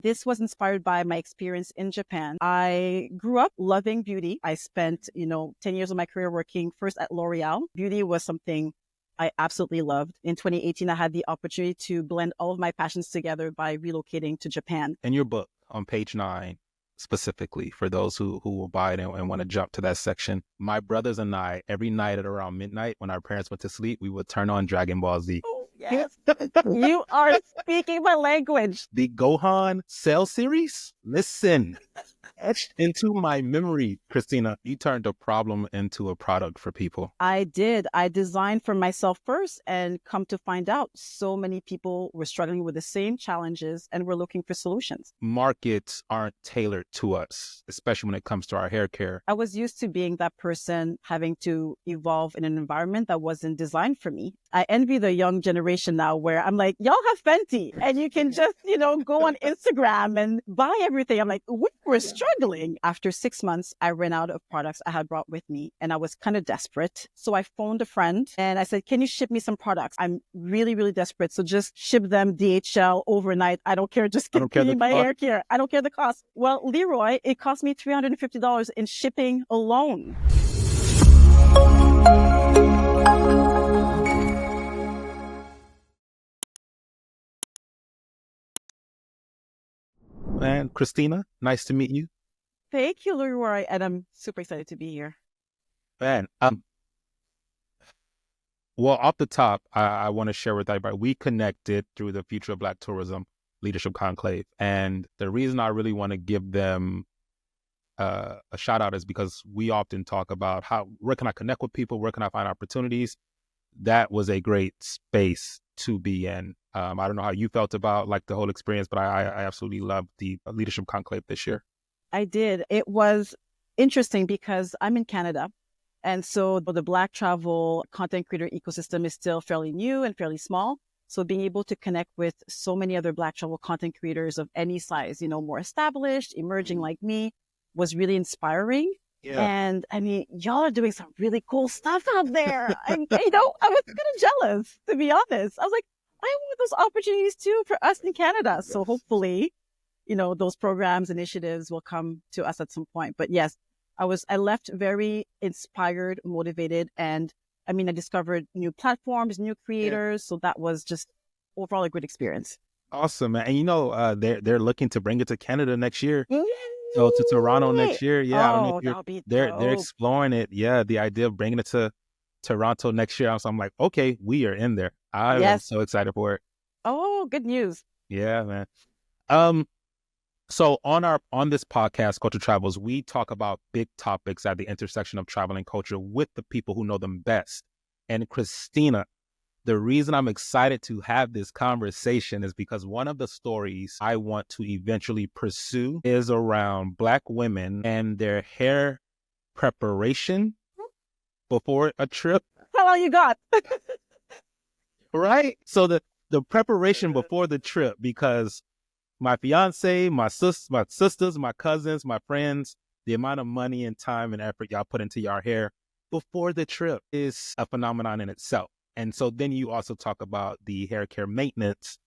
This was inspired by my experience in Japan. I grew up loving beauty. I spent, 10 years of my career working first at L'Oreal. Beauty was something I absolutely loved. In 2018, I had the opportunity to blend all of my passions together by relocating to Japan. In your book on page 9, specifically for those who will buy it and want to jump to that section, my brothers and I, every night at around midnight when our parents went to sleep, we would turn on Dragon Ball Z. Oh, yes. You are speaking my language. The Gohan Cell series? Listen, etched into my memory, Christina. You turned a problem into a product for people. I did. I designed for myself first, and come to find out, so many people were struggling with the same challenges and were looking for solutions. Markets aren't tailored to us, especially when it comes to our hair care. I was used to being that person having to evolve in an environment that wasn't designed for me. I envy the young generation now where I'm like, y'all have Fenty and you can just, go on Instagram and buy everything. I'm like, we were struggling. After 6 months, I ran out of products I had brought with me and I was kind of desperate. So I phoned a friend and I said, can you ship me some products? I'm really, really desperate. So just ship them DHL overnight. I don't care. Just give me my hair care. I don't care the cost. Well, Leroy, it cost me $350 in shipping alone. And Christina, nice to meet you. Thank you, Leroy. And I'm super excited to be here. Man, well, off the top, I want to share with everybody, we connected through the Future of Black Tourism Leadership Conclave. And the reason I really want to give them a shout out is because we often talk about where can I connect with people? Where can I find opportunities? That was a great space to be in. I don't know how you felt about the whole experience, but I absolutely loved the Leadership Conclave this year. I did. It was interesting because I'm in Canada. And so the Black travel content creator ecosystem is still fairly new and fairly small. So being able to connect with so many other Black travel content creators of any size, more established, emerging like me, was really inspiring. Yeah. And I mean, y'all are doing some really cool stuff out there. I was kind of jealous, to be honest. I was like, I want those opportunities too for us in Canada. Yes. So hopefully, those programs, initiatives will come to us at some point. But yes, I left very inspired, motivated, and I discovered new platforms, new creators. Yeah. So that was just overall a good experience. Awesome, man. And they're looking to bring it to Canada next year. Yay! So to Toronto next year. Yeah. Oh, they're exploring it. Yeah. The idea of bringing it to Toronto next year. So I'm like, okay, we are in there. I am so excited for it. Oh, good news. Yeah, man. So on this podcast, Culture Travels, we talk about big topics at the intersection of travel and culture with the people who know them best. And Christina, the reason I'm excited to have this conversation is because one of the stories I want to eventually pursue is around Black women and their hair preparation before a trip. How long you got? Right? So the preparation before the trip, because my fiance, my sisters, my cousins, my friends, the amount of money and time and effort y'all put into your hair before the trip is a phenomenon in itself. And so then you also talk about the hair care maintenance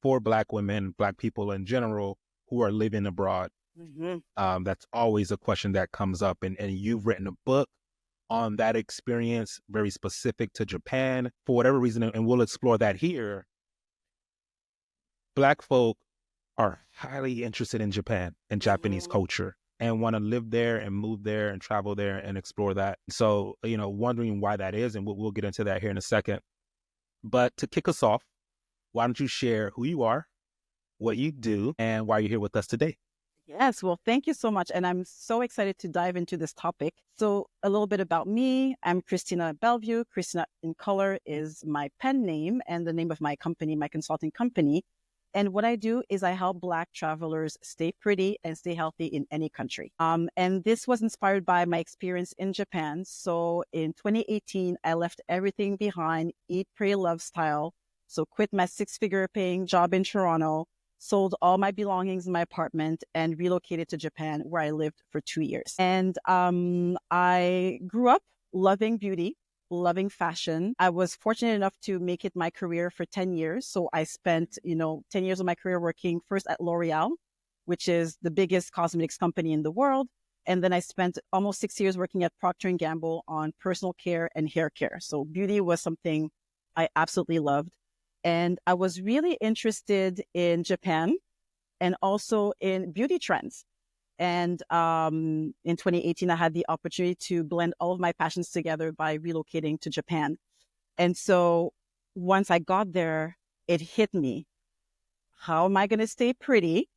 for Black women, Black people in general who are living abroad. Mm-hmm. That's always a question that comes up. And you've written a book on that experience, very specific to Japan for whatever reason. And we'll explore that here. Black folk are highly interested in Japan and Japanese culture and want to live there and move there and travel there and explore that. So, wondering why that is, and we'll get into that here in a second. But to kick us off, why don't you share who you are, what you do, and why you're here with us today? Yes, well, thank you so much. And I'm so excited to dive into this topic. So a little bit about me. I'm Christina Bellevue. Christina in color is my pen name and the name of my company, my consulting company. And what I do is I help Black travelers stay pretty and stay healthy in any country. And this was inspired by my experience in Japan. So in 2018, I left everything behind, eat, pray, love style. So quit my 6-figure paying job in Toronto, sold all my belongings in my apartment, and relocated to Japan, where I lived for 2 years. And I grew up loving beauty, loving fashion. I was fortunate enough to make it my career for 10 years. So I spent, 10 years of my career working first at L'Oreal. which is the biggest cosmetics company in the world. And then I spent almost 6 years working at Procter & Gamble on personal care and hair care. So beauty was something I absolutely loved. And I was really interested in Japan and also in beauty trends. And in 2018, I had the opportunity to blend all of my passions together by relocating to Japan. And so once I got there, it hit me. How am I going to stay pretty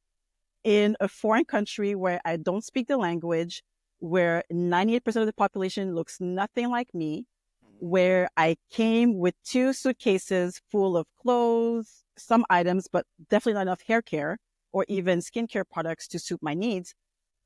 in a foreign country where I don't speak the language, where 98% of the population looks nothing like me, where I came with 2 suitcases full of clothes, some items, but definitely not enough hair care or even skincare products to suit my needs.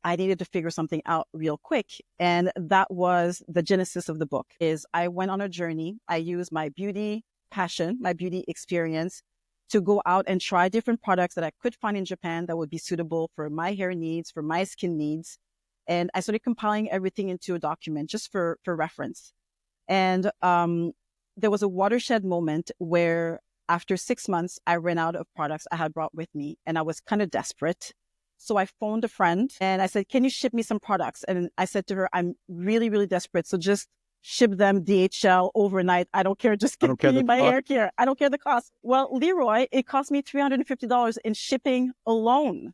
I needed to figure something out real quick. And that was the genesis of the book. Is I went on a journey. I used my beauty passion, my beauty experience to go out and try different products that I could find in Japan that would be suitable for my hair needs, for my skin needs. And I started compiling everything into a document just for reference. And there was a watershed moment where after 6 months, I ran out of products I had brought with me and I was kind of desperate. So I phoned a friend and I said, can you ship me some products? And I said to her, I'm really, really desperate. So just ship them DHL overnight. I don't care. Just give me my hair care. I don't care the cost. Well, Leroy, it cost me $350 in shipping alone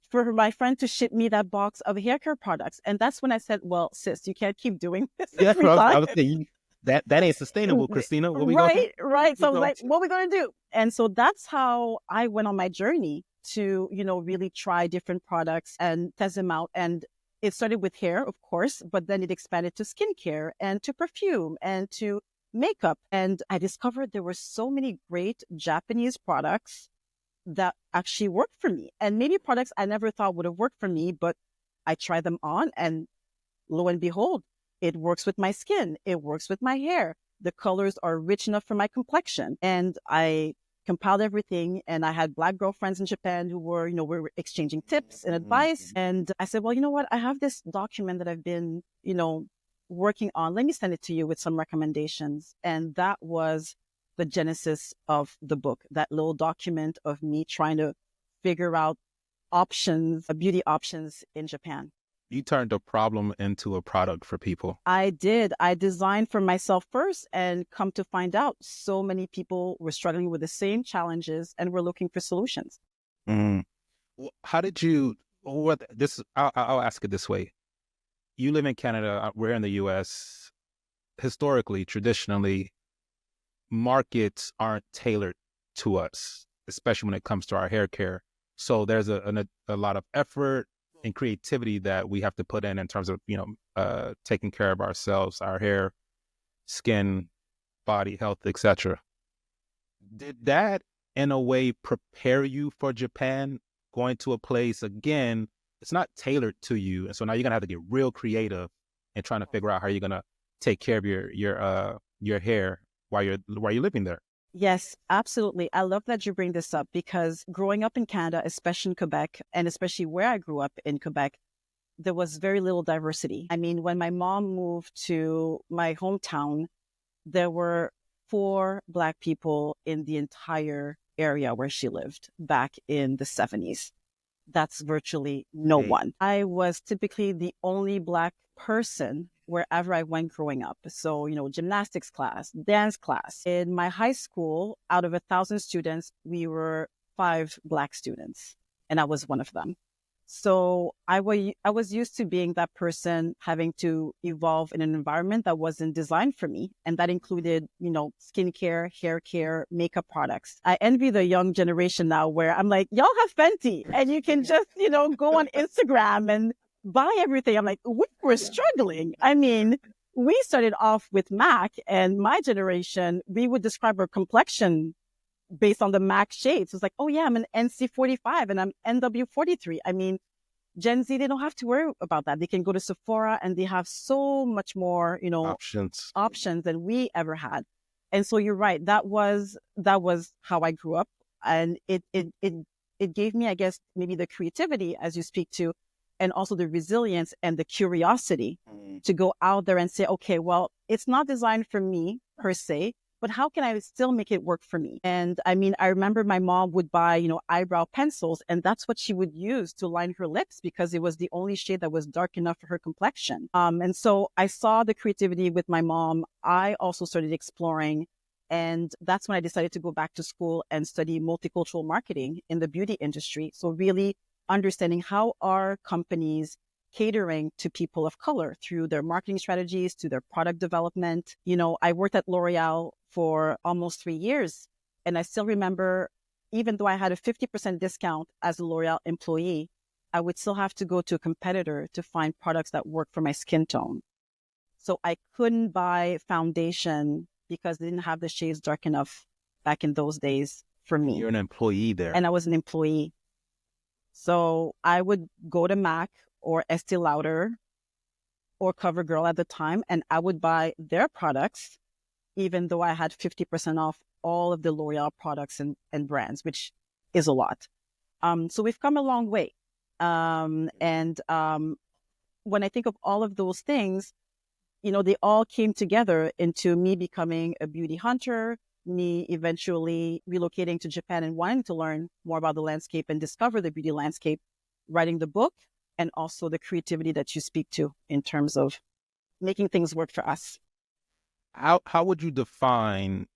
for my friend to ship me that box of hair care products. And that's when I said, well, sis, you can't keep doing this. Yeah, I was saying that ain't sustainable, Christina. What we right. So I was like, what are we going to do? And so that's how I went on my journey to, really try different products and test them out. And it started with hair, of course, but then it expanded to skincare and to perfume and to makeup. And I discovered there were so many great Japanese products that actually worked for me. And maybe products I never thought would have worked for me, but I tried them on and lo and behold, it works with my skin. It works with my hair. The colors are rich enough for my complexion. And I compiled everything. And I had Black girlfriends in Japan who were, we were exchanging tips and advice. And I said, well, you know what? I have this document that I've been, working on. Let me send it to you with some recommendations. And that was the genesis of the book, that little document of me trying to figure out options, beauty options in Japan. You turned a problem into a product for people. I did. I designed for myself first and come to find out so many people were struggling with the same challenges and were looking for solutions. How did you, I'll ask it this way. You live in Canada, we're in the US. Historically, traditionally, markets aren't tailored to us, especially when it comes to our hair care. So there's a lot of effort and creativity that we have to put in terms of, taking care of ourselves, our hair, skin, body health, etc. Did that in a way prepare you for Japan, going to a place, again, it's not tailored to you. And so now you're going to have to get real creative and trying to figure out how you're going to take care of your hair while you're living there. Yes, absolutely. I love that you bring this up because growing up in Canada, especially in Quebec, and especially where I grew up in Quebec, there was very little diversity. I mean, when my mom moved to my hometown, there were 4 Black people in the entire area where she lived back in the 70s. That's virtually no one. I was typically the only Black person wherever I went growing up. So, gymnastics class, dance class. In my high school, out of 1,000 students, we were 5 Black students, and I was one of them. So I was used to being that person having to evolve in an environment that wasn't designed for me. And that included, skincare, hair care, makeup products. I envy the young generation now where I'm like, y'all have Fenty and you can just, go on Instagram and buy everything. I'm like, we were struggling. I mean, we started off with MAC, and my generation, we would describe our complexion based on the MAC shades. It's like, oh yeah, I'm an NC45 and I'm NW43. I mean, Gen Z, they don't have to worry about that. They can go to Sephora and they have so much more, options than we ever had. And so you're right. That was how I grew up. And it gave me, I guess, maybe the creativity, as you speak to, and also the resilience and the curiosity to go out there and say, okay, well, it's not designed for me per se, but how can I still make it work for me? And I mean, I remember my mom would buy, eyebrow pencils, and that's what she would use to line her lips because it was the only shade that was dark enough for her complexion. And so I saw the creativity with my mom. I also started exploring. And that's when I decided to go back to school and study multicultural marketing in the beauty industry. So really understanding how are companies catering to people of color through their marketing strategies, to their product development. I worked at L'Oreal for almost 3 years. And I still remember, even though I had a 50% discount as a L'Oreal employee, I would still have to go to a competitor to find products that work for my skin tone. So I couldn't buy foundation because they didn't have the shades dark enough back in those days for me. You're an employee there. And I was an employee. So I would go to MAC or Estee Lauder or CoverGirl at the time, and I would buy their products, even though I had 50% off all of the L'Oreal products and brands, which is a lot. So we've come a long way. When I think of all of those things, they all came together into me becoming a beauty hunter, me eventually relocating to Japan and wanting to learn more about the landscape and discover the beauty landscape, writing the book, and also the creativity that you speak to in terms of making things work for us. How would you define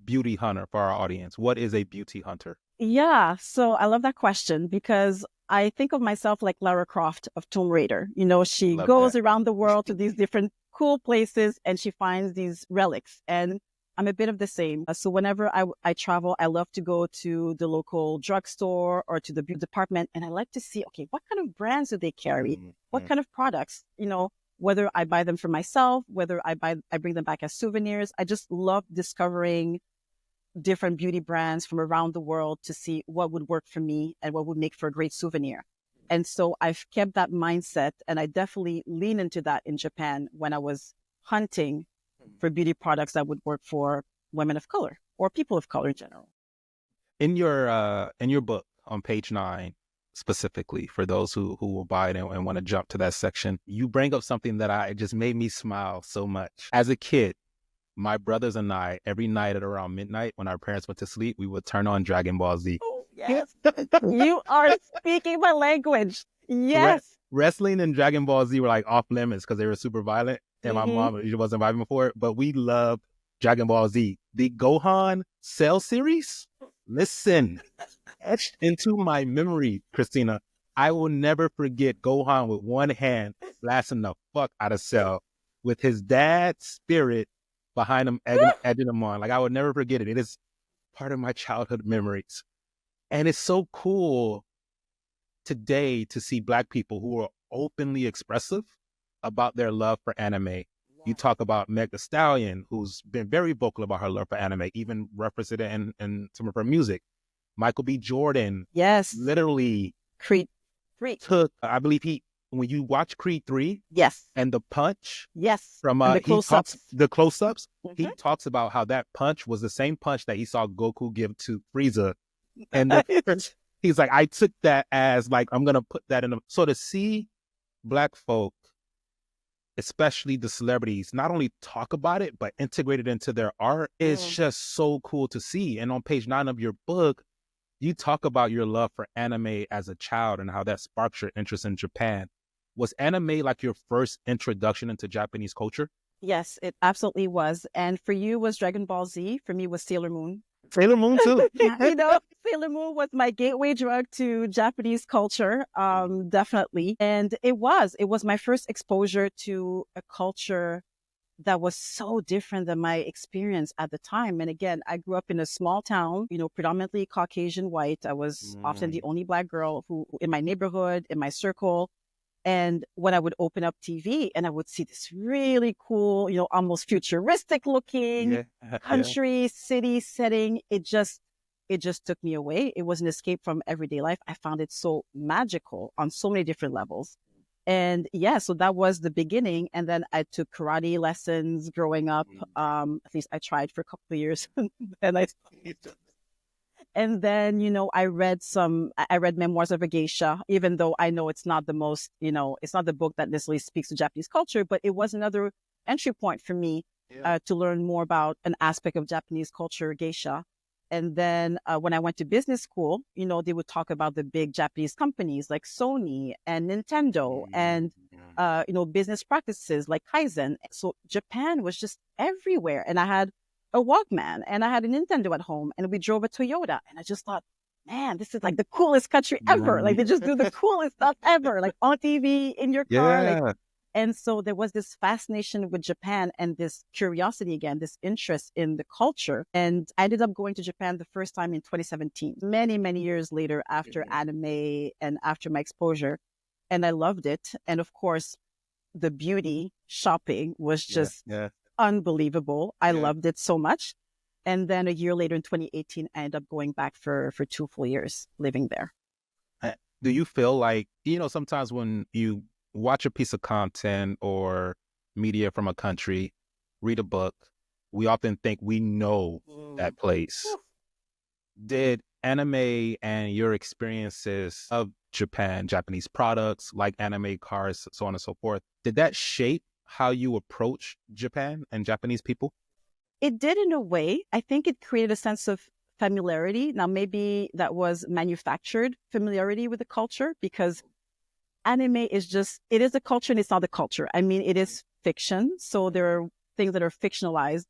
beauty hunter for our audience? What is a beauty hunter? Yeah, so I love that question because I think of myself like Lara Croft of Tomb Raider. She goes around the world to these different cool places and she finds these relics. And I'm a bit of the same. So whenever I travel, I love to go to the local drugstore or to the beauty department. And I like to see, okay, what kind of brands do they carry? Mm-hmm. What kind of products, whether I buy them for myself, whether I bring them back as souvenirs. I just love discovering different beauty brands from around the world to see what would work for me and what would make for a great souvenir. And so I've kept that mindset, and I definitely lean into that in Japan when I was hunting for beauty products that would work for women of color or people of color in general. In your book on page 9, specifically for those who will buy it and want to jump to that section, you bring up something that it just made me smile so much. As a kid, my brothers and I, every night at around midnight when our parents went to sleep, we would turn on Dragon Ball Z. Oh, yes. You are speaking my language. Yes. Wrestling and Dragon Ball Z were like off limits because they were super violent. And my mom wasn't vibing for it. But we loved Dragon Ball Z. The Gohan Cell series? Listen, etched into my memory, Christina. I will never forget Gohan with one hand blasting the fuck out of Cell with his dad's spirit behind him, edging him on. Like, I would never forget it. It is part of my childhood memories. And it's so cool today to see Black people who are openly expressive about their love for anime. You talk about Meg Thee Stallion, who's been very vocal about her love for anime, even referenced it in some of her music. Michael B. Jordan. Yes. Literally. Creed 3. I believe when you watch Creed 3. Yes. And the punch. Yes. From the close-ups. The close-ups. Mm-hmm. He talks about how that punch was the same punch that he saw Goku give to Frieza. And he's like, I took that as like, I'm going to put that in. So to see Black folk, especially the celebrities, not only talk about it, but integrate it into their art is just so cool to see. And on page 9 of your book, you talk about your love for anime as a child and how that sparks your interest in Japan. Was anime like your first introduction into Japanese culture? Yes, it absolutely was. And for you was Dragon Ball Z. For me was Sailor Moon. Sailor Moon too. Sailor Moon was my gateway drug to Japanese culture, definitely. And it was my first exposure to a culture that was so different than my experience at the time. And again, I grew up in a small town, predominantly Caucasian white. I was often the only Black girl who in my neighborhood, in my circle. And when I would open up TV and I would see this really cool, almost futuristic looking country, city setting, it just took me away. It was an escape from everyday life. I found it so magical on so many different levels. And so that was the beginning. And then I took karate lessons growing up. At least I tried for a couple of years. And then, I read Memoirs of a Geisha, even though I know it's not the most, it's not the book that necessarily speaks to Japanese culture, but it was another entry point for me to learn more about an aspect of Japanese culture, geisha. And then when I went to business school, they would talk about the big Japanese companies like Sony and Nintendo and, business practices like Kaizen. So Japan was just everywhere. And I had a Walkman and I had a Nintendo at home and we drove a Toyota. And I just thought, man, this is like the coolest country ever. Like they just do the coolest stuff ever, like on TV, in your car. Like, and so there was this fascination with Japan and this curiosity again, this interest in the culture. And I ended up going to Japan the first time in 2017, many, many years later after anime and after my exposure. And I loved it. And of course, the beauty shopping was just unbelievable. I loved it so much. And then a year later in 2018, I ended up going back for 2 full years living there. Do you feel like, sometimes when you watch a piece of content or media from a country, read a book, we often think we know that place. Did anime and your experiences of Japan, Japanese products like anime, cars, so on and so forth, did that shape how you approach Japan and Japanese people? It did in a way. I think it created a sense of familiarity. Now, maybe that was manufactured familiarity with the culture because anime is it is a culture and it's not a culture. I mean, it is fiction. So there are things that are fictionalized.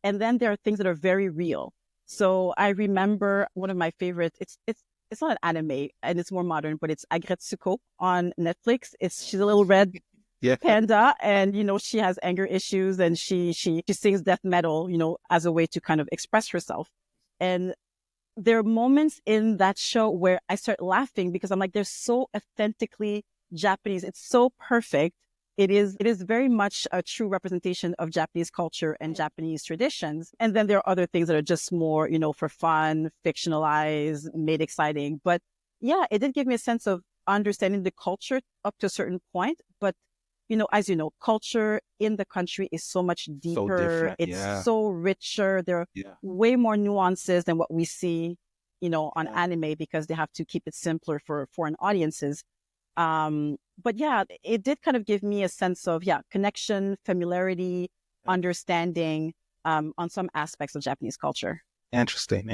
And then there are things that are very real. So I remember one of my favorites, it's not an anime and it's more modern, but it's Agretsuko on Netflix. She's a little red panda and, she has anger issues and she sings death metal, as a way to kind of express herself. And there are moments in that show where I start laughing because I'm like, they're so authentically Japanese. It's so perfect. It is very much a true representation of Japanese culture and Japanese traditions. And then there are other things that are just more, for fun, fictionalized, made exciting. But yeah, it did give me a sense of understanding the culture up to a certain point. But, as you know, culture in the country is so much deeper. It's so richer. There are way more nuances than what we see, on anime because they have to keep it simpler for foreign audiences. But yeah, it did kind of give me a sense of, connection, familiarity, understanding, on some aspects of Japanese culture. Interesting.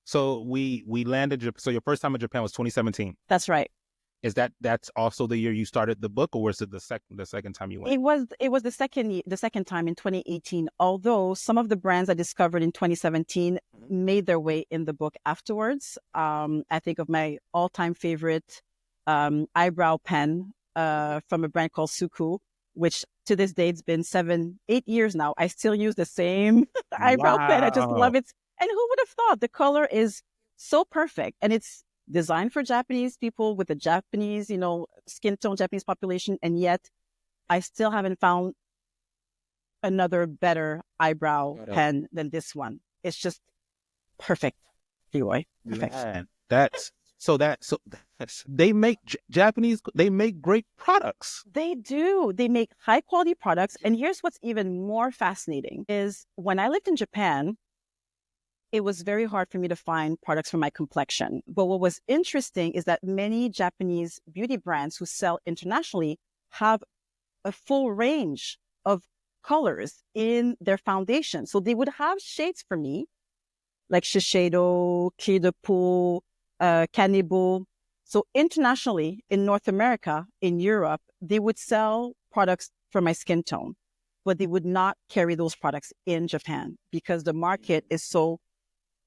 So we landed, so your first time in Japan was 2017. That's right. Is that's also the year you started the book, or was it the second time you went? It was the second time in 2018, although some of the brands I discovered in 2017 made their way in the book afterwards. I think of my all-time favorite eyebrow pen from a brand called Suku, which to this day, it's been 8 years now. I still use the same eyebrow pen. I just love it. And who would have thought the color is so perfect and it's designed for Japanese people with a Japanese, skin tone Japanese population. And yet I still haven't found another better eyebrow pen than this one. It's just perfect, Leroy. Perfect. Man, they make they make great products. They do. They make high quality products. And here's what's even more fascinating is when I lived in Japan, it was very hard for me to find products for my complexion. But what was interesting is that many Japanese beauty brands who sell internationally have a full range of colors in their foundation. So they would have shades for me, like Shiseido, Clé de Peau, Kanebo. So internationally, in North America, in Europe, they would sell products for my skin tone, but they would not carry those products in Japan because the market is so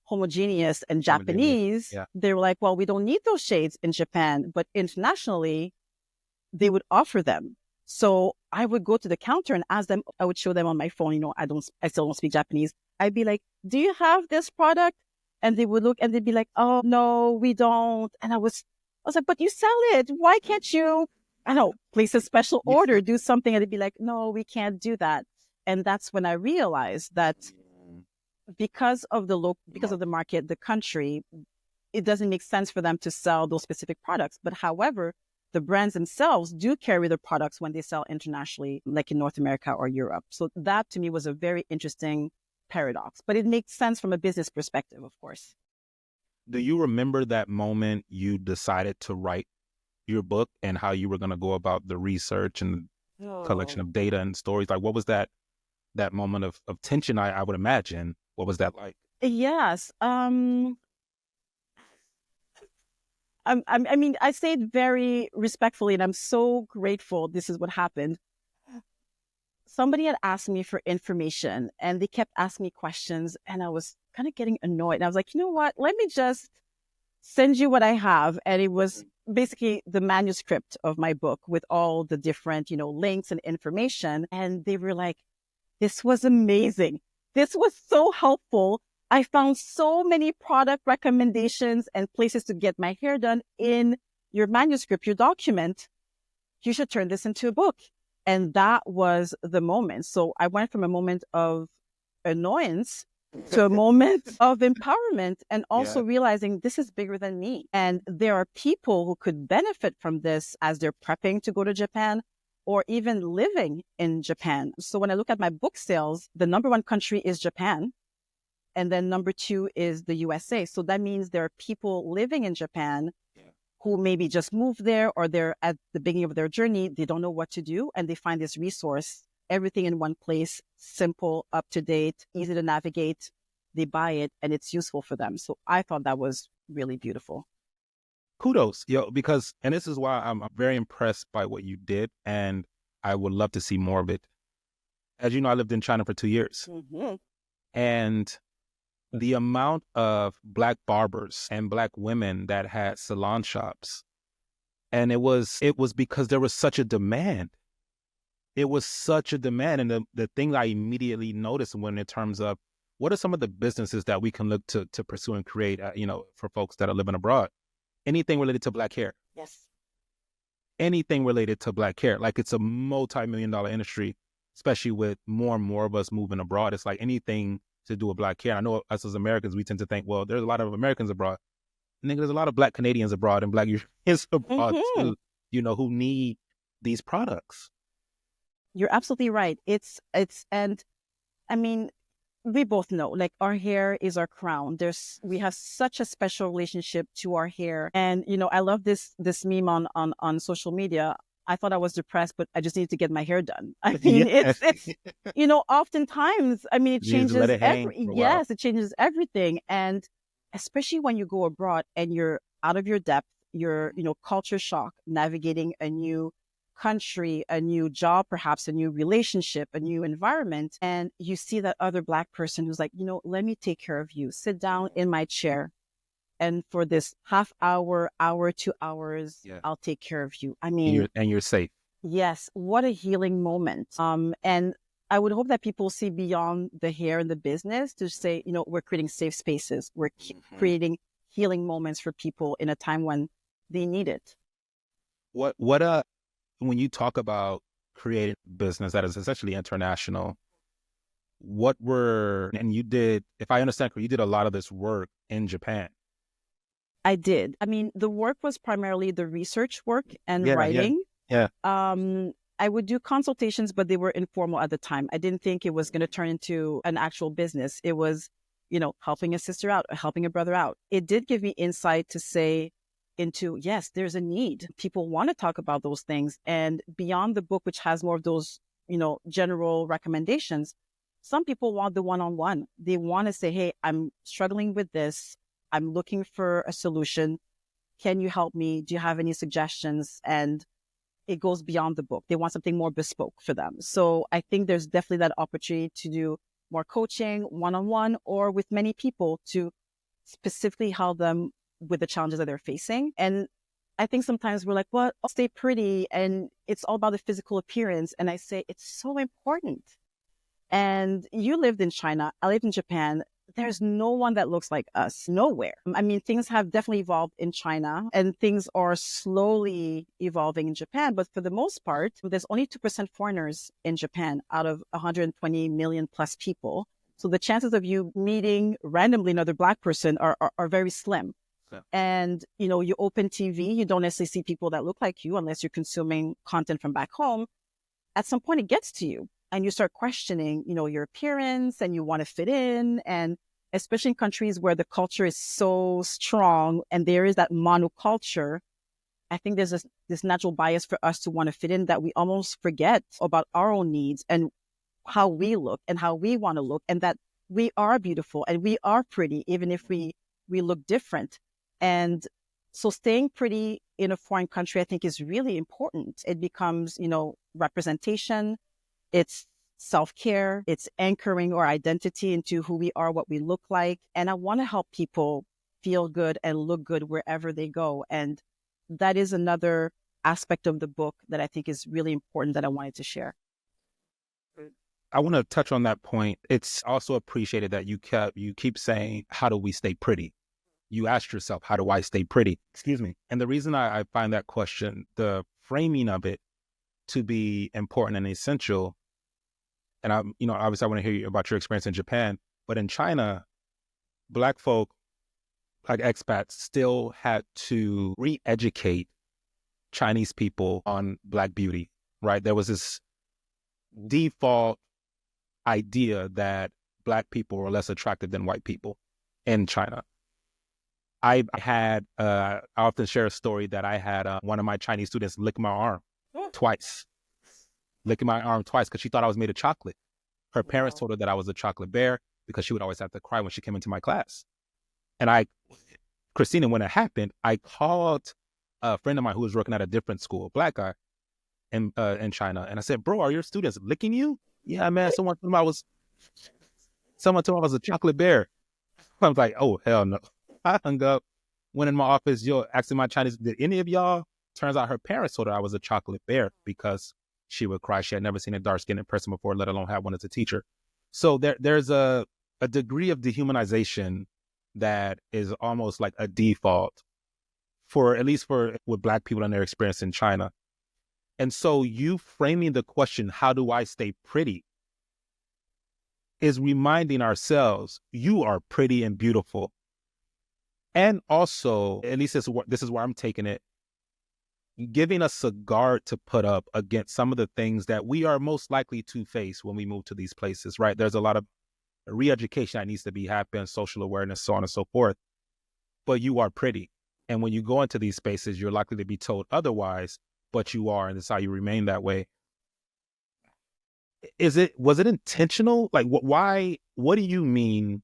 homogeneous and Japanese. They were like, well, we don't need those shades in Japan, but internationally, they would offer them. So I would go to the counter and ask them, I would show them on my phone, I still don't speak Japanese. I'd be like, do you have this product? And they would look and they'd be like, oh, no, we don't. And I was like, but you sell it. Why can't you, place a special order, do something? And they'd be like, no, we can't do that. And that's when I realized that because of the market, the country, it doesn't make sense for them to sell those specific products. But however, the brands themselves do carry their products when they sell internationally, like in North America or Europe. So that to me was a very interesting paradox, but it makes sense from a business perspective, of course. Do you remember that moment you decided to write your book and how you were going to go about the research and collection of data and stories? Like, what was that that moment of tension, I would imagine. What was that like? Yes. I mean, I say it very respectfully, and I'm so grateful this is what happened. Somebody had asked me for information and they kept asking me questions, and I was kind of getting annoyed. And I was like, you know what? Let me just send you what I have. And it was basically the manuscript of my book with all the different, links and information. And they were like, this was amazing. This was so helpful. I found so many product recommendations and places to get my hair done in your manuscript, your document. You should turn this into a book. And that was the moment. So I went from a moment of annoyance to a moment of empowerment, and also realizing this is bigger than me. And there are people who could benefit from this as they're prepping to go to Japan or even living in Japan. So when I look at my book sales, the number one country is Japan. And then number two is the USA. So that means there are people living in Japan who maybe just moved there, or they're at the beginning of their journey. They don't know what to do, and they find this resource, everything in one place, simple, up to date, easy to navigate. They buy it and it's useful for them. So I thought that was really beautiful. Kudos, because, and this is why I'm very impressed by what you did, and I would love to see more of it. As you know, I lived in China for 2 years, and the amount of Black barbers and Black women that had salon shops, and it was because there was such a demand. It was such a demand, and the thing I immediately noticed when, in terms of what are some of the businesses that we can look to pursue and create, for folks that are living abroad, anything related to Black hair. Yes. Anything related to Black hair, like it's a multi-million-dollar industry, especially with more and more of us moving abroad. It's like anything to do with Black hair. I know us as Americans, we tend to think, well, there's a lot of Americans abroad. Nigga, there's a lot of Black Canadians abroad and Black Europeans abroad too, who need these products. You're absolutely right. And I mean, we both know, like, our hair is our crown. We have such a special relationship to our hair. And, I love this meme on social media. I thought I was depressed, but I just needed to get my hair done. I mean, it's oftentimes, I mean, it changes it changes everything. And especially when you go abroad and you're out of your depth, you're, culture shock, navigating a new country, a new job, perhaps a new relationship, a new environment. And you see that other Black person who's like, let me take care of you. Sit down in my chair. And for this half hour, 2 hours, I'll take care of you. I mean, and you're safe. Yes. What a healing moment. And I would hope that people see beyond the hair and the business to say, we're creating safe spaces. We're creating healing moments for people in a time when they need it. When you talk about creating business that is essentially international, and you did, if I understand correctly, you did a lot of this work in Japan. I did. I mean, the work was primarily the research work and writing. Yeah. I would do consultations, but they were informal at the time. I didn't think it was going to turn into an actual business. It was, helping a sister out, or helping a brother out. It did give me insight to say into, yes, there's a need. People want to talk about those things. And beyond the book, which has more of those, general recommendations, some people want the one-on-one. They want to say, hey, I'm struggling with this. I'm looking for a solution. Can you help me? Do you have any suggestions? And it goes beyond the book. They want something more bespoke for them. So I think there's definitely that opportunity to do more coaching, one-on-one, or with many people to specifically help them with the challenges that they're facing. And I think sometimes we're like, well, I'll stay pretty, and it's all about the physical appearance. And I say, it's so important. And you lived in China. I lived in Japan. There's no one that looks like us, nowhere. I mean, things have definitely evolved in China, and things are slowly evolving in Japan. But for the most part, there's only 2% foreigners in Japan out of 120 million plus people. So the chances of you meeting randomly another Black person are very slim. Yeah. And, you open TV, you don't necessarily see people that look like you unless you're consuming content from back home. At some point, it gets to you. And you start questioning, your appearance, and you want to fit in. And especially in countries where the culture is so strong and there is that monoculture, I think there's this natural bias for us to want to fit in that we almost forget about our own needs and how we look and how we want to look, and that we are beautiful and we are pretty, even if we look different. And so staying pretty in a foreign country, I think, is really important. It becomes, representation, it's self-care, it's anchoring our identity into who we are, what we look like. And I want to help people feel good and look good wherever they go. And that is another aspect of the book that I think is really important that I wanted to share. I want to touch on that point. It's also appreciated that you keep saying, how do we stay pretty? You asked yourself, how do I stay pretty? Excuse me. And the reason I find that question, the framing of it, to be important and essential, and obviously I want to hear about your experience in Japan, but in China, Black folk, like expats, still had to re-educate Chinese people on Black beauty, right? There was this default idea that Black people were less attractive than white people in China. I often share a story that I had one of my Chinese students lick my arm twice, licking my arm twice because she thought I was made of chocolate. Her parents told her that I was a chocolate bear because she would always have to cry when she came into my class. And Christina, when it happened, I called a friend of mine who was working at a different school, a Black guy in China. And I said, bro, are your students licking you? Yeah, man, someone told me I was a chocolate bear. I was like, oh, hell no. I hung up, went in my office, asking my Chinese, did any of y'all? Turns out her parents told her I was a chocolate bear because she would cry. She had never seen a dark-skinned person before, let alone have one as a teacher. So there's a degree of dehumanization that is almost like a default at least with Black people and their experience in China. And so you framing the question, how do I stay pretty, is reminding ourselves, you are pretty and beautiful. And also, at least this is where I'm taking it, giving us a guard to put up against some of the things that we are most likely to face when we move to these places, right? There's a lot of re-education that needs to be happening, social awareness, so on and so forth. But you are pretty. And when you go into these spaces, you're likely to be told otherwise, but you are, and that's how you remain that way. Was it intentional? Like, what do you mean?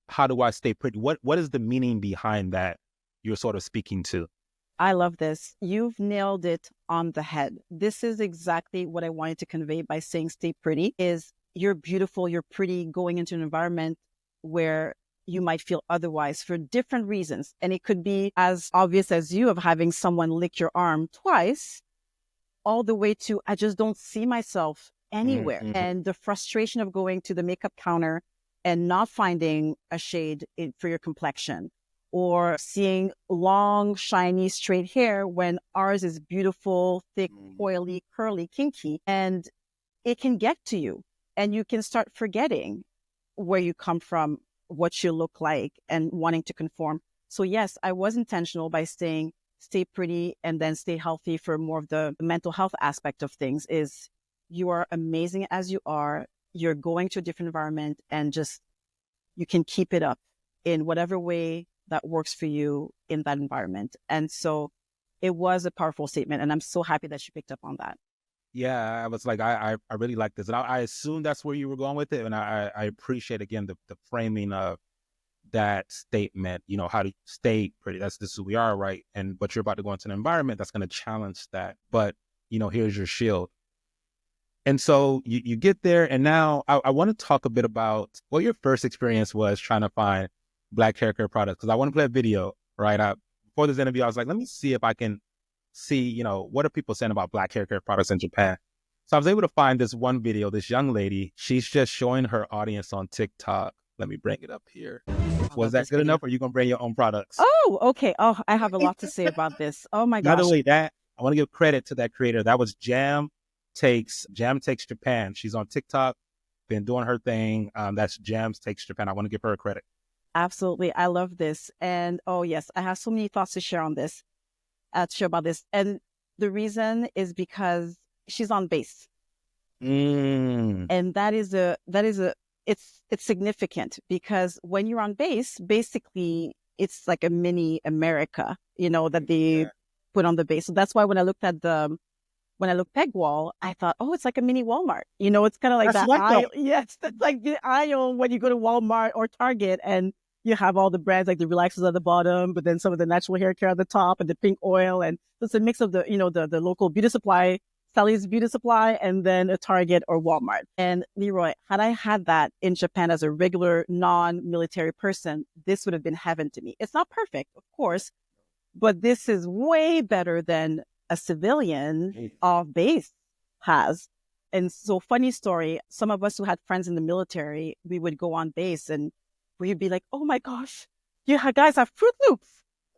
How do I stay pretty? What is the meaning behind that you're sort of speaking to? I love this. You've nailed it on the head. This is exactly what I wanted to convey by saying stay pretty, is you're beautiful, you're pretty going into an environment where you might feel otherwise for different reasons. And it could be as obvious as you of having someone lick your arm twice, all the way to, I just don't see myself anywhere. Mm-hmm. And the frustration of going to the makeup counter and not finding a shade for your complexion, or seeing long, shiny, straight hair when ours is beautiful, thick, oily, curly, kinky. And it can get to you, and you can start forgetting where you come from, what you look like, and wanting to conform. So yes, I was intentional by saying stay pretty and then stay healthy for more of the mental health aspect of things. Is you are amazing as you are. You're going to a different environment, and just you can keep it up in whatever way that works for you in that environment. And so it was a powerful statement, and I'm so happy that you picked up on that. Yeah, I was like, I really like this. And I assumed that's where you were going with it. And I appreciate, again, the framing of that statement, how to stay pretty. This is who we are, right? But you're about to go into an environment that's going to challenge that. But, here's your shield. And so you get there, and now I want to talk a bit about what your first experience was trying to find Black hair care products, because I want to play a video, right? Before this interview, I was like, let me see if I can see, what are people saying about Black hair care products in Japan? So I was able to find this one video, this young lady, she's just showing her audience on TikTok. Let me bring it up here. Was that good enough, or are you going to bring your own products? Oh, okay. Oh, I have a lot to say about this. Oh my gosh. Not only that, I want to give credit to that creator. That was Jam Takes Japan. She's on TikTok, been doing her thing. That's Jam Takes Japan. I want to give her a credit. Absolutely. I love this. And oh yes, I have so many thoughts to share on this, to share about this. And the reason is because she's on base. And it's significant, because when you're on base, basically it's like a mini America, that they put on the base. So that's why when I looked at the when I looked peg wall, I thought, oh, it's like a mini Walmart. It's kind of like That's that like aisle. Yes, that's like the aisle when you go to Walmart or Target and you have all the brands like the relaxers at the bottom, but then some of the natural hair care at the top and the pink oil. And it's a mix of the local beauty supply, Sally's Beauty Supply, and then a Target or Walmart. And Leroy, had I had that in Japan as a regular non-military person, this would have been heaven to me. It's not perfect, of course, but this is way better than a civilian off base has. And so, funny story, some of us who had friends in the military, we would go on base and we'd be like, oh my gosh, guys have Fruit Loops.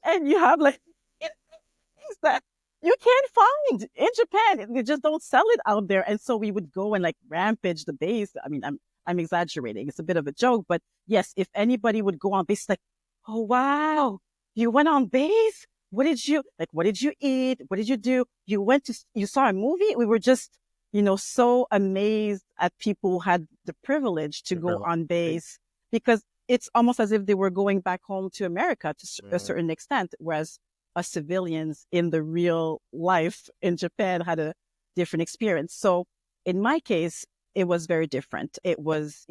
And you have like things that you can't find in Japan. They just don't sell it out there. And so we would go and like rampage the base. I mean, I'm exaggerating. It's a bit of a joke, but yes, if anybody would go on base, it's like, oh wow, you went on base? What did you eat? What did you do? You saw a movie? We were just, so amazed at people who had the privilege to go on base, because it's almost as if they were going back home to America to a certain extent, whereas us civilians in the real life in Japan had a different experience. So in my case, it was very different. It was,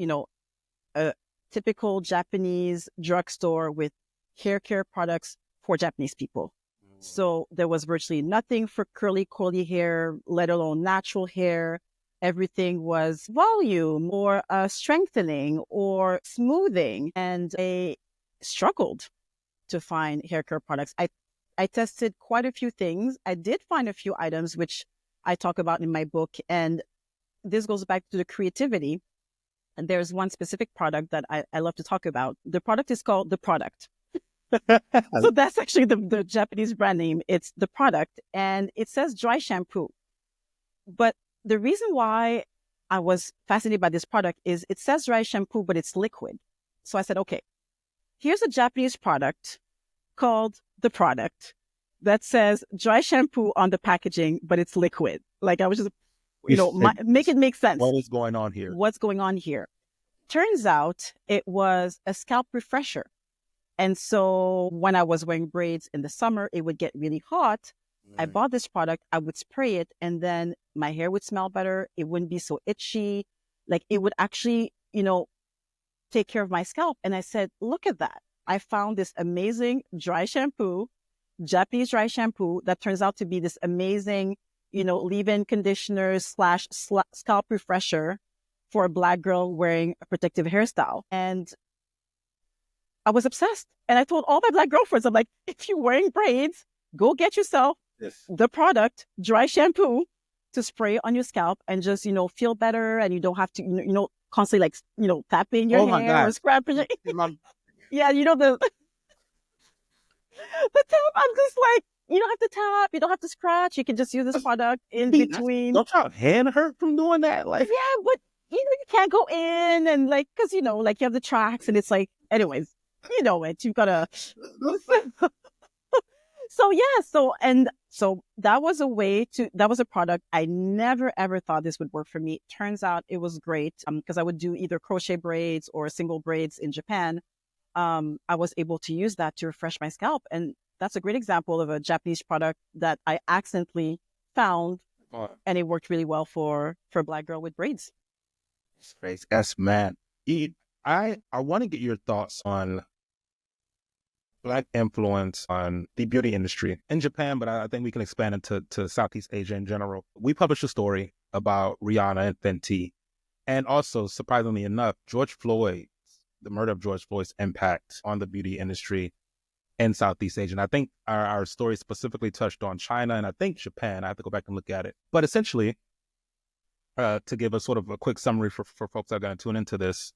a typical Japanese drugstore with hair care products for Japanese people. So there was virtually nothing for curly hair, let alone natural hair. Everything was volume or strengthening or smoothing. And I struggled to find hair care products. I tested quite a few things. I did find a few items, which I talk about in my book. And this goes back to the creativity. And there's one specific product that I love to talk about. The product is called The Product. So that's actually the Japanese brand name. It's The Product. And it says dry shampoo. But the reason why I was fascinated by this product is it says dry shampoo, but it's liquid. So I said, okay, here's a Japanese product called The Product that says dry shampoo on the packaging, but it's liquid. Like I was just, make it make sense. What is going on here? What's going on here? Turns out it was a scalp refresher. And so when I was wearing braids in the summer, it would get really hot. I bought this product, I would spray it, and then my hair would smell better. It wouldn't be so itchy. Like it would actually, take care of my scalp. And I said, look at that. I found this amazing dry shampoo, Japanese dry shampoo, that turns out to be this amazing, leave-in conditioner / scalp refresher for a Black girl wearing a protective hairstyle. And I was obsessed. And I told all my Black girlfriends, I'm like, if you're wearing braids, go get yourself The Product dry shampoo to spray on your scalp and just, feel better. And you don't have to, constantly tapping your hair or scratching it. Yeah, the tap, I'm just like, you don't have to tap, you don't have to scratch. You can just use this product in between. Don't y'all hand hurt from doing that? Like, yeah, but you can't go in and because you have the tracks and it's like, anyways, you've got to. So that was a product I never ever thought this would work for me. Turns out it was great because I would do either crochet braids or single braids in Japan. I was able to use that to refresh my scalp. And that's a great example of a Japanese product that I accidentally found and it worked really well for a Black girl with braids. That's crazy. That's mad. I want to get your thoughts on Black influence on the beauty industry in Japan, but I think we can expand it to Southeast Asia in general. We published a story about Rihanna and Fenty, and also, surprisingly enough, the murder of George Floyd's impact on the beauty industry in Southeast Asia. And I think our story specifically touched on China and I think Japan. I have to go back and look at it. But essentially, to give a sort of a quick summary for folks that are going to tune into this,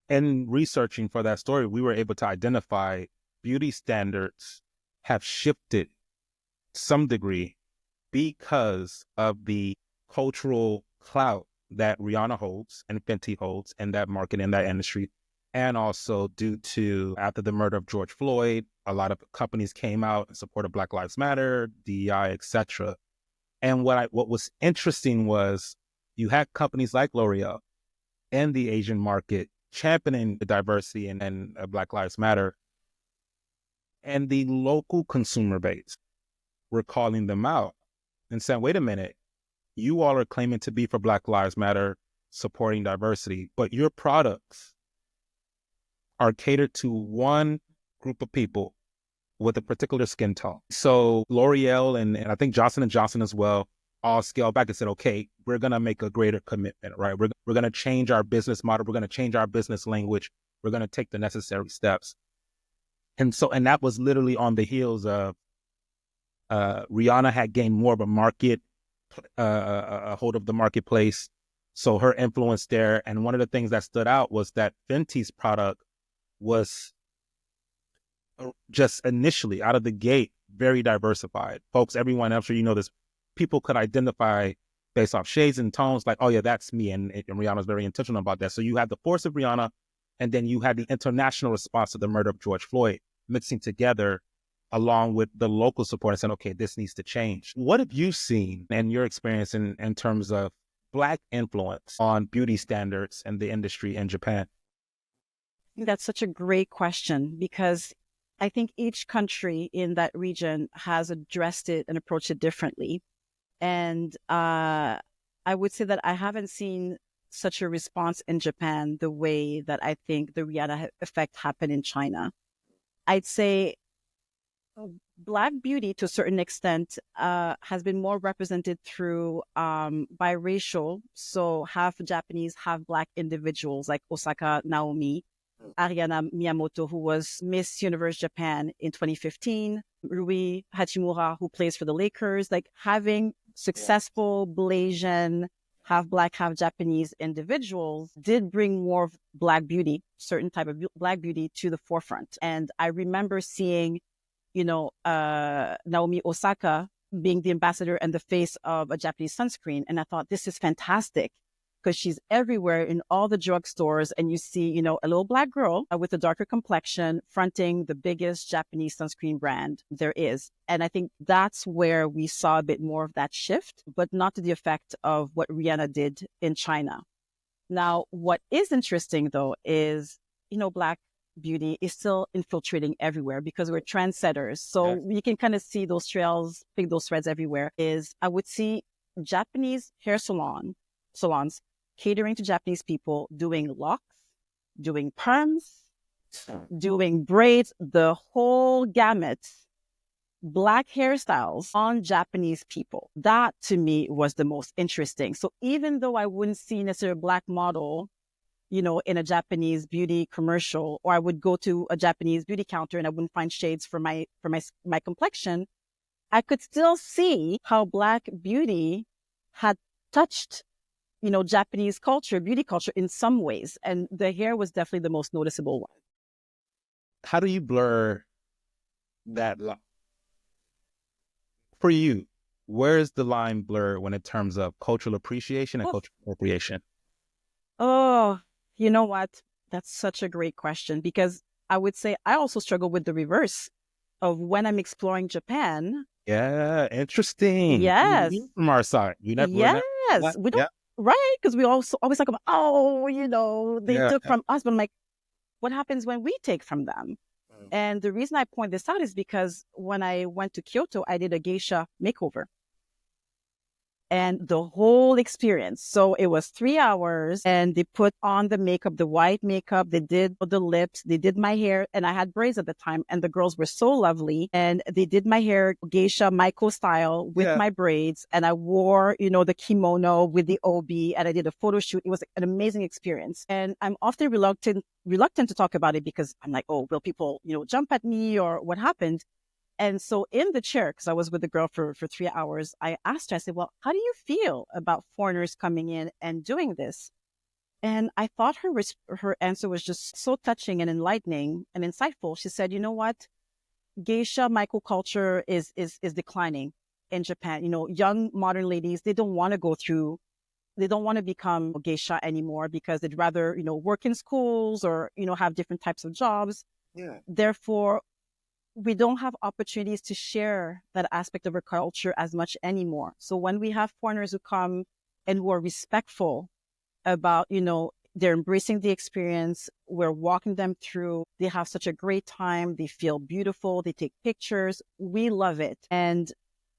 in researching for that story, we were able to identify beauty standards have shifted to some degree because of the cultural clout that Rihanna holds and Fenty holds in that market, in that industry. And also due to, after the murder of George Floyd, a lot of companies came out in support of Black Lives Matter, DEI, etc. And what was interesting was you had companies like L'Oreal in the Asian market championing the diversity and Black Lives Matter. And the local consumer base were calling them out and saying, wait a minute, you all are claiming to be for Black Lives Matter, supporting diversity, but your products are catered to one group of people with a particular skin tone. So L'Oreal and I think Johnson & Johnson as well all scaled back and said, okay, we're going to make a greater commitment, right? We're going to change our business model. We're going to change our business language. We're going to take the necessary steps. And that was literally on the heels of Rihanna had gained more of a market, a hold of the marketplace. So her influence there. And one of the things that stood out was that Fenty's product was just initially out of the gate, very diversified. Folks, everyone, I'm sure you know this, people could identify based off shades and tones like, oh yeah, that's me. And Rihanna's very intentional about that. So you had the force of Rihanna, and then you had the international response to the murder of George Floyd mixing together along with the local support and saying, okay, this needs to change. What have you seen and your experience in terms of Black influence on beauty standards and the industry in Japan? That's such a great question, because I think each country in that region has addressed it and approached it differently. And I would say that I haven't seen such a response in Japan the way that I think the Rihanna effect happened in China. I'd say Black beauty, to a certain extent, has been more represented through biracial, so half Japanese, half Black individuals like Osaka Naomi, Ariana Miyamoto, who was Miss Universe Japan in 2015, Rui Hachimura, who plays for the Lakers, like having successful Blasian, half Black, half Japanese individuals did bring more of Black beauty, certain type of Black beauty to the forefront. And I remember seeing, Naomi Osaka being the ambassador and the face of a Japanese sunscreen. And I thought, this is fantastic, because she's everywhere in all the drugstores, and you see, a little Black girl with a darker complexion fronting the biggest Japanese sunscreen brand there is. And I think that's where we saw a bit more of that shift, but not to the effect of what Rihanna did in China. Now, what is interesting, though, is, Black beauty is still infiltrating everywhere because we're trendsetters. So you can kind of see those trails, pick those threads everywhere. I would see Japanese hair salons catering to Japanese people, doing locks, doing perms, doing braids, the whole gamut, Black hairstyles on Japanese people. That to me was the most interesting. So even though I wouldn't see necessarily a Black model, in a Japanese beauty commercial, or I would go to a Japanese beauty counter and I wouldn't find shades for my complexion, I could still see how Black beauty had touched Japanese culture, beauty culture in some ways. And the hair was definitely the most noticeable one. How do you blur that line? For you, where is the line blurred when in terms of cultural appreciation and cultural appropriation? Oh, you know what? That's such a great question, because I would say I also struggle with the reverse of when I'm exploring Japan. Yeah, interesting. Yes. From our side. Yes. We don't. Right, because we also always talk about, they took from us, but I'm like, what happens when we take from them? And the reason I point this out is because when I went to Kyoto, I did a geisha makeover. And the whole experience. So it was 3 hours, and they put on the makeup, the white makeup. They did the lips. They did my hair, and I had braids at the time. And the girls were so lovely. And they did my hair geisha Maiko style with my braids. And I wore, the kimono with the obi, and I did a photo shoot. It was an amazing experience. And I'm often reluctant to talk about it because I'm like, oh, will people, jump at me or what happened? And so in the chair, because I was with the girl for 3 hours, I asked her, I said, well, how do you feel about foreigners coming in and doing this? And I thought her answer was just so touching and enlightening and insightful. She said, you know what? Geisha microculture is declining in Japan. Young modern ladies, they don't want to become geisha anymore because they'd rather, work in schools or, have different types of jobs. Yeah. Therefore, we don't have opportunities to share that aspect of our culture as much anymore. So when we have foreigners who come and who are respectful about, they're embracing the experience, we're walking them through, they have such a great time, they feel beautiful, they take pictures, we love it. And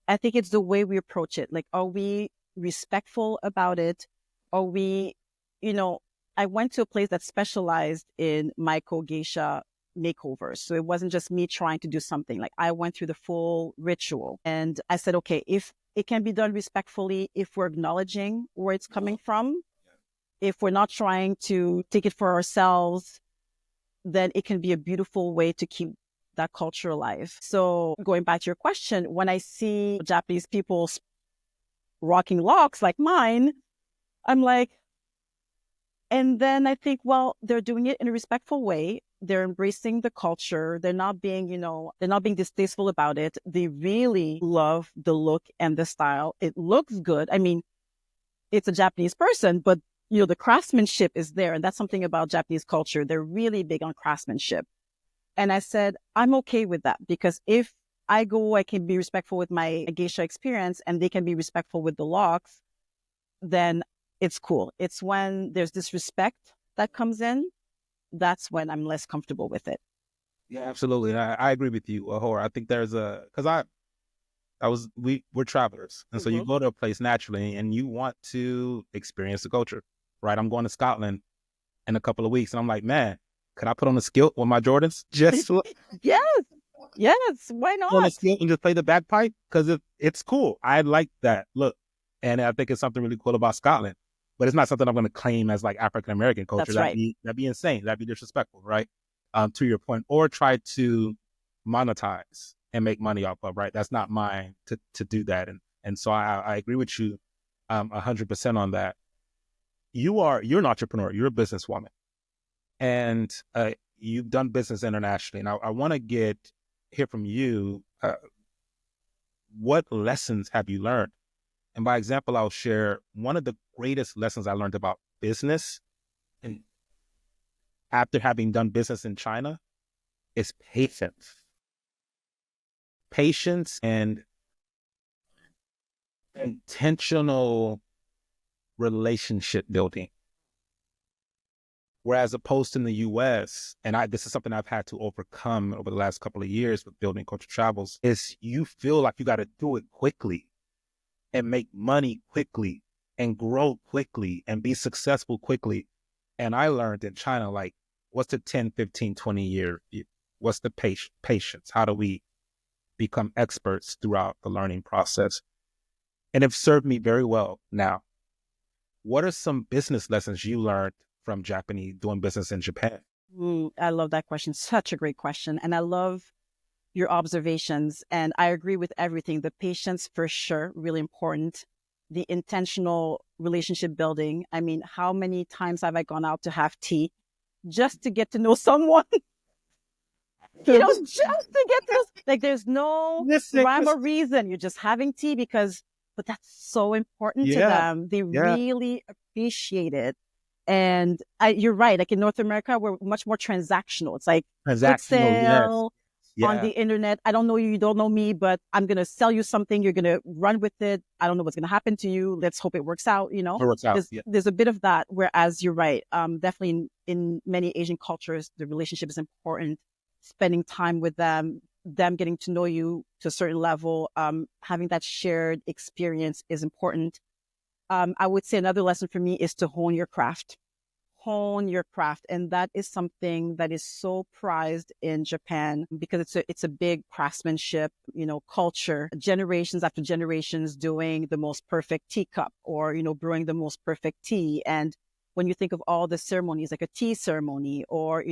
I think it's the way we approach it. Like, are we respectful about it? Are we, you know, I went to a place that specialized in Maiko geisha makeovers. So it wasn't just me trying to do something. Like, I went through the full ritual and I said, okay, if it can be done respectfully, if we're acknowledging where it's coming from, if we're not trying to take it for ourselves, then it can be a beautiful way to keep that culture alive. So going back to your question, when I see Japanese people rocking locks like mine, I'm like, and then I think, well, they're doing it in a respectful way. They're embracing the culture. They're not being, they're not being distasteful about it. They really love the look and the style. It looks good. I mean, it's a Japanese person, but the craftsmanship is there. And that's something about Japanese culture. They're really big on craftsmanship. And I said, I'm okay with that because if I go, I can be respectful with my geisha experience and they can be respectful with the locks, then it's cool. It's when there's disrespect that comes in, that's when I'm less comfortable with it. Yeah, absolutely. I agree with you, Ahor. I think there's because we're travelers. And so you go to a place naturally and you want to experience the culture, right? I'm going to Scotland in a couple of weeks and I'm like, man, could I put on a skilt with my Jordans? Just yes. Why not? Put on a skilt and just play the bagpipe? Because it's cool. I like that look. And I think it's something really cool about Scotland. But it's not something I'm going to claim as like African-American culture. That's right. That'd be insane. That'd be disrespectful, right? To your point. Or try to monetize and make money off of, right? That's not mine to do that. And so I agree with you 100% on that. You're an entrepreneur. You're a businesswoman. And you've done business internationally. And I want to hear from you, what lessons have you learned? And by example, I'll share one of the greatest lessons I learned about business and after having done business in China is patience. Patience and intentional relationship building. Whereas opposed in the US, and this is something I've had to overcome over the last couple of years with building culture travels, is you feel like you got to do it quickly and make money quickly and grow quickly and be successful quickly. And I learned in China, like, what's the 10, 15, 20 year, what's the patience? How do we become experts throughout the learning process? And it's served me very well now. What are some business lessons you learned from doing business in Japan? I love that question. Such a great question. And I love your observations. And I agree with everything. The patience, for sure, really important. The intentional relationship building. I mean, how many times have I gone out to have tea just to get to know someone? Just to get to know, like, there's no rhyme or reason. You're just having tea but that's so important to them. They really appreciate it. And you're right. Like in North America, we're much more transactional. It's like quick sale on the internet. I don't know you, you don't know me, but I'm going to sell you something. You're going to run with it. I don't know what's going to happen to you. Let's hope it works out. It works out. There's a bit of that. Whereas you're right. Definitely in many Asian cultures, the relationship is important. Spending time with them getting to know you to a certain level, having that shared experience is important. I would say another lesson for me is to hone your craft. And that is something that is so prized in Japan because it's a big craftsmanship, culture, generations after generations doing the most perfect teacup or, brewing the most perfect tea. And when you think of all the ceremonies, like a tea ceremony or,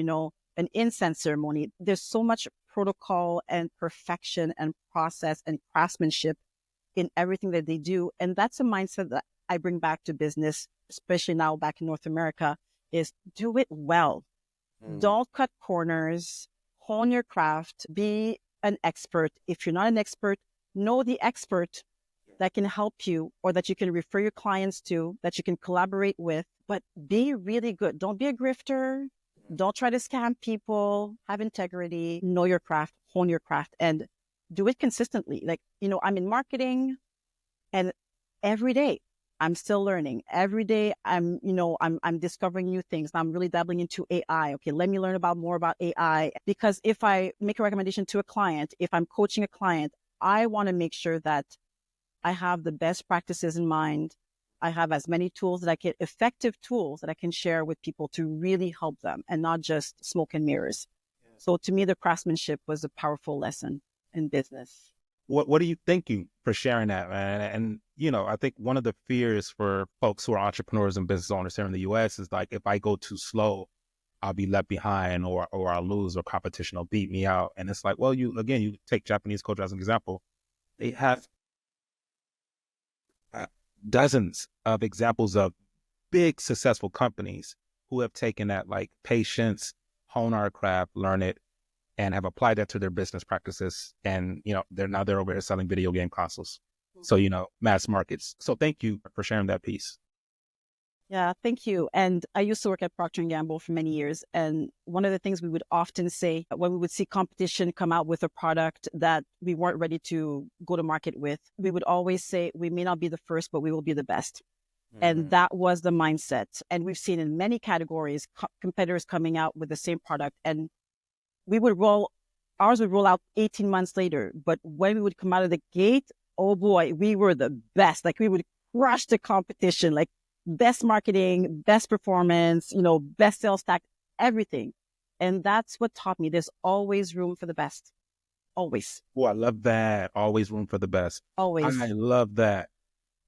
an incense ceremony, there's so much protocol and perfection and process and craftsmanship in everything that they do. And that's a mindset that I bring back to business, especially now back in North America, is do it well. Don't cut corners, hone your craft, be an expert. If you're not an expert, know the expert that can help you or that you can refer your clients to, that you can collaborate with, but be really good. Don't be a grifter. Don't try to scam people, have integrity, know your craft, hone your craft, and do it consistently. Like, I'm in marketing and every day I'm still learning. Every day I'm discovering new things. I'm really dabbling into AI. Okay, let me learn more about AI. Because if I make a recommendation to a client, if I'm coaching a client, I want to make sure that I have the best practices in mind. I have as many tools that I can, effective tools that I can share with people to really help them and not just smoke and mirrors. So to me, the craftsmanship was a powerful lesson in business. What do you thank you for sharing that, man? And I think one of the fears for folks who are entrepreneurs and business owners here in the US is like, if I go too slow, I'll be left behind, or I'll lose, or competition will beat me out. And it's like, well, you take Japanese culture as an example. They have dozens of examples of big successful companies who have taken that like patience, hone our craft, learn it, and have applied that to their business practices. And, they're over there selling video game consoles. So, mass markets. So thank you for sharing that piece. Yeah, thank you. And I used to work at Procter & Gamble for many years. And one of the things we would often say when we would see competition come out with a product that we weren't ready to go to market with, we would always say, we may not be the first, but we will be the best. And that was the mindset. And we've seen in many categories, competitors coming out with the same product. And ours would roll out 18 months later. But when we would come out of the gate, oh boy, we were the best. Like we would crush the competition, like best marketing, best performance, best sales stack, everything. And that's what taught me there's always room for the best. Always. Oh, I love that. Always room for the best. Always. I love that.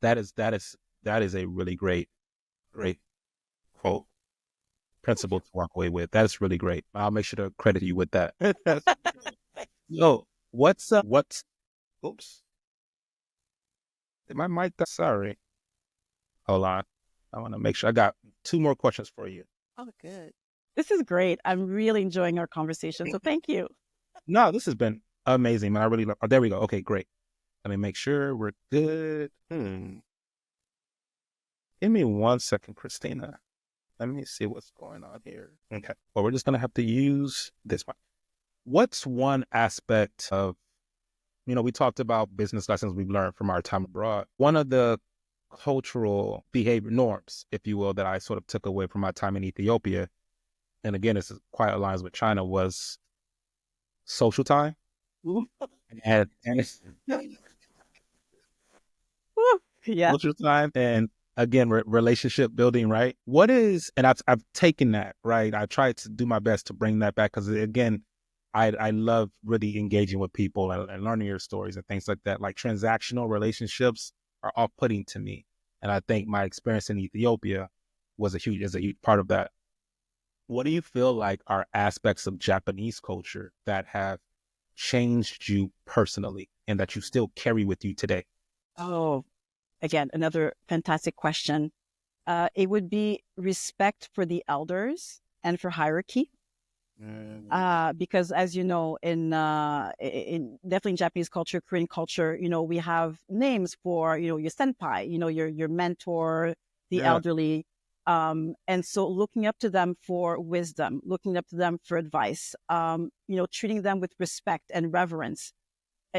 That is a really great quote, principle to walk away with. That is really great. I'll make sure to credit you with that. Yo, oops. Did my mic, sorry. Hold on. I want to make sure. I got 2 more questions for you. Oh, good. This is great. I'm really enjoying our conversation. So thank you. No, this has been amazing, man. I really love. Oh, there we go. Okay, great. Let me make sure we're good. Give me 1 second, Christina. Let me see what's going on here. Okay. Well, we're just going to have to use this one. What's one aspect of, we talked about business lessons we've learned from our time abroad. One of the cultural behavior norms, if you will, that I sort of took away from my time in Ethiopia, and again, this is quite aligns with China, was social time. and Yeah. Social time, and again, relationship building, right? What is, and I've taken that, right? I tried to do my best to bring that back because, again, I love really engaging with people and learning your stories and things like that. Like transactional relationships are off-putting to me. And I think my experience in Ethiopia is a huge part of that. What do you feel like are aspects of Japanese culture that have changed you personally and that you still carry with you today? Oh, again, another fantastic question. It would be respect for the elders and for hierarchy. Because as you know, in definitely in Japanese culture, Korean culture, we have names for, your senpai, your mentor, the elderly. And so looking up to them for wisdom, looking up to them for advice, treating them with respect and reverence.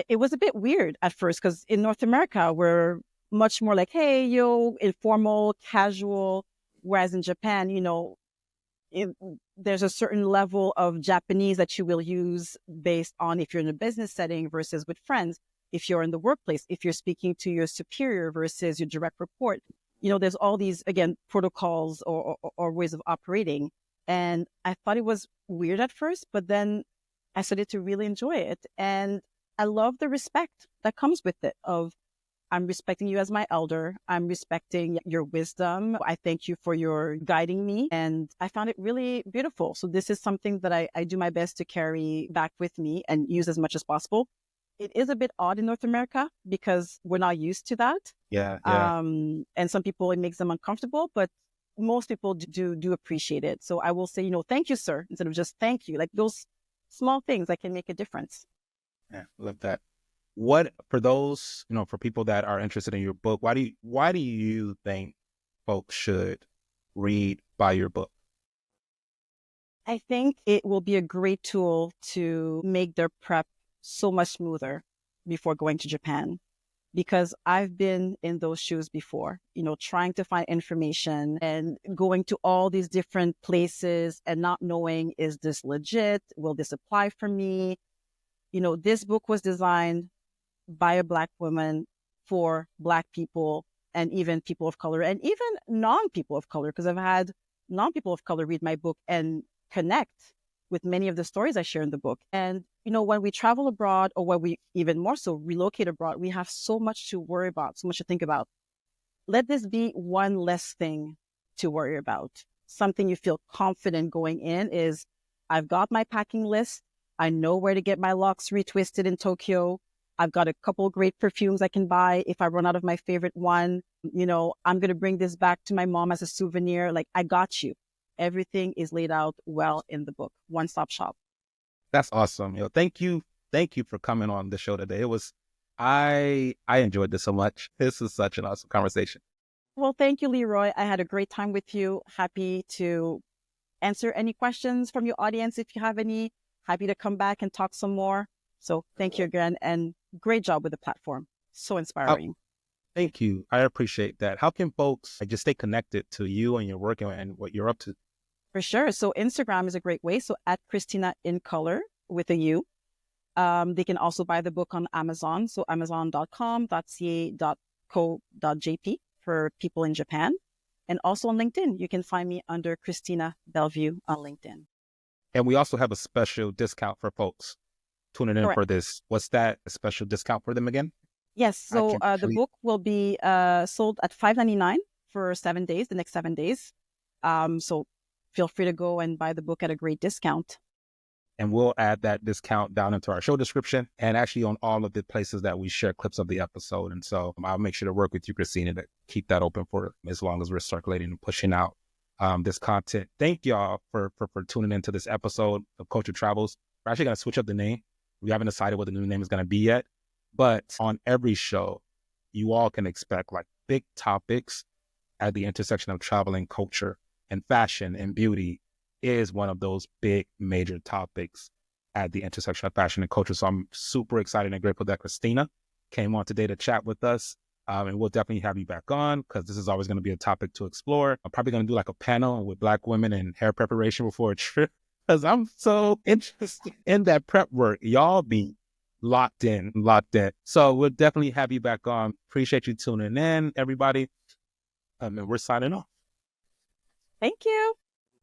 It was a bit weird at first because in North America, we're much more like, hey, informal, casual. Whereas in Japan, there's a certain level of Japanese that you will use based on if you're in a business setting versus with friends, if you're in the workplace, if you're speaking to your superior versus your direct report. There's all these, again, protocols or ways of operating. And I thought it was weird at first, but then I started to really enjoy it. And I love the respect that comes with it of, I'm respecting you as my elder. I'm respecting your wisdom. I thank you for your guiding me. And I found it really beautiful. So this is something that I do my best to carry back with me and use as much as possible. It is a bit odd in North America because we're not used to that. Yeah. And some people, it makes them uncomfortable, but most people do appreciate it. So I will say, thank you, sir, instead of just thank you. Like those small things that can make a difference. Yeah, love that. What, for those, for people that are interested in your book, why do you think folks should read, buy your book? I think it will be a great tool to make their prep so much smoother before going to Japan, because I've been in those shoes before, trying to find information and going to all these different places and not knowing, is this legit? Will this apply for me? This book was designed by a Black woman for Black people and even people of color and even non-people of color, because I've had non-people of color read my book and connect with many of the stories I share in the book. And, when we travel abroad, or when we even more so relocate abroad, we have so much to worry about, so much to think about. Let this be one less thing to worry about. Something you feel confident going in is, I've got my packing list. I know where to get my locks retwisted in Tokyo. I've got a couple great perfumes I can buy if I run out of my favorite one. I'm going to bring this back to my mom as a souvenir. Like, I got you. Everything is laid out well in the book. One-stop shop. That's awesome. Thank you. Thank you for coming on the show today. I enjoyed this so much. This is such an awesome conversation. Well, thank you, Leroy. I had a great time with you. Happy to answer any questions from your audience if you have any. Happy to come back and talk some more. So thank you again, and great job with the platform. So inspiring. Thank you. I appreciate that. How can folks just stay connected to you and your work and what you're up to? For sure. So Instagram is a great way. So at Christina in Color with a U. They can also buy the book on Amazon. So amazon.com.ca.co.jp for people in Japan. And also on LinkedIn. You can find me under Christina Bellevue on LinkedIn. And we also have a special discount for folks tuning in Correct. for this. What's that special discount for them again? Yes. So the book will be sold at $5.99 for 7 days, the next 7 days. So feel free to go and buy the book at a great discount. And we'll add that discount down into our show description and actually on all of the places that we share clips of the episode. And so I'll make sure to work with you, Christina, to keep that open for as long as we're circulating and pushing out this content. Thank y'all for tuning into this episode of Culture Travels. We're actually going to switch up the name. We haven't decided what the new name is going to be yet. But on every show, you all can expect like big topics at the intersection of travel and culture, and fashion and beauty is one of those big major topics at the intersection of fashion and culture. So I'm super excited and grateful that Christina came on today to chat with us. And we'll definitely have you back on because this is always going to be a topic to explore. I'm probably going to do like a panel with Black women in hair preparation before a trip because I'm so interested in that prep work. Y'all be locked in. So we'll definitely have you back on. Appreciate you tuning in, everybody. And we're signing off. Thank you.